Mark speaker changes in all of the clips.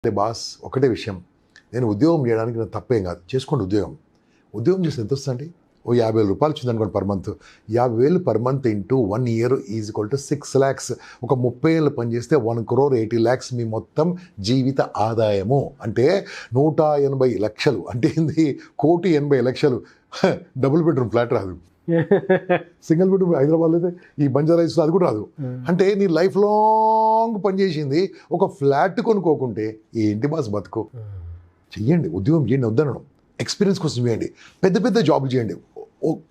Speaker 1: అంటే బాస్ ఒకటే విషయం, నేను ఉద్యోగం చేయడానికి నాకు తప్పేం కాదు, చేసుకోండి ఉద్యోగం చేస్తే ఎంత వస్తుందండి? ఓ 50,000 రూపాయలు వచ్చింది అనుకోండి per month. 50,000 per month into 1 year is equal to 6 lakhs. ఒక 30 ఏళ్ళు పనిచేస్తే 1,80,00,000 మీ మొత్తం జీవిత ఆదాయము. అంటే 180 లక్షలు. అంటే ఏంది? 1,80,00,000. డబుల్ బెడ్రూమ్ ఫ్లాట్ రాదు, సింగిల్ బెడ్రూమ్ హైదరాబాద్లో అయితే ఈ బంజారా అది కూడా రాదు. అంటే నీ లైఫ్ లాంగ్ పనిచేసింది ఒక ఫ్లాట్ కొనుక్కోకుంటే ఏంటి బాస్ బతుకు? చెయ్యండి, ఉద్యోగం చేయండి, వద్దనడం. ఎక్స్పీరియన్స్ కోసం చేయండి, పెద్ద పెద్ద జాబులు చేయండి.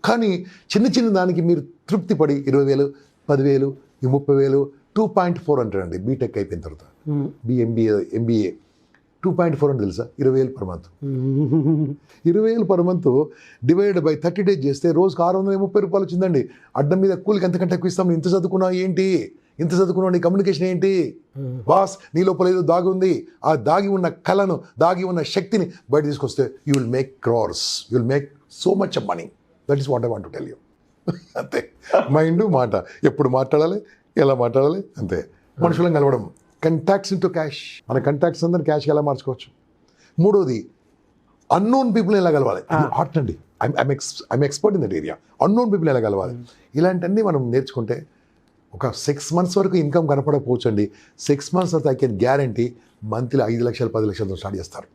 Speaker 1: కానీ చిన్న చిన్న దానికి మీరు తృప్తి పడి 20,000, 10,000, 30,000, 2.4 అంటారండి బీటెక్ అయిపోయిన తర్వాత. ఎంబీఏ 2.4 అంటే తెలుసా? 20,000 per month. 20,000 per month divided by 30 days చేస్తే రోజుకు 630 రూపాయలు వచ్చిందండి. అడ్డం మీద కూలికి ఎంతకంటే ఎక్కువ ఇస్తాం? ఇంత చదువుకున్నావు ఏంటి? ఇంత చదువుకున్నావు, నీ కమ్యూనికేషన్ ఏంటి? బాస్ నీ లోపల ఏదో దాగి ఉంది. ఆ దాగి ఉన్న కళను, దాగి ఉన్న శక్తిని బయట తీసుకొస్తే you will make crores, you will make so much of money. That is what I want to tell you. అంతే. మైండ్ మాట ఎప్పుడు మాట్లాడాలి, ఎలా మాట్లాడాలి, అంతే. మనుషులను కలవడం, కంటాక్ట్స్ ఇంటూ క్యాష్. మన కంటాక్ట్స్ అందరినీ క్యాష్కి ఎలా మార్చుకోవచ్చు. మూడోది అన్నోన్ పీపుల్ని ఎలా కలవాలి. ఆర్ట్ అండి. I'm expert in that area. Unknown people ఎలా కలవాలి, ఇలాంటివన్నీ మనం నేర్చుకుంటే ఒక 6 months వరకు ఇన్కమ్ కనపడకపోవచ్చు అండి. 6 months తర్వాత ఐ కెన్ గ్యారంటీ మంత్లీ 5 లక్షలు 10 లక్షలతో స్టార్ట్ చేస్తారు.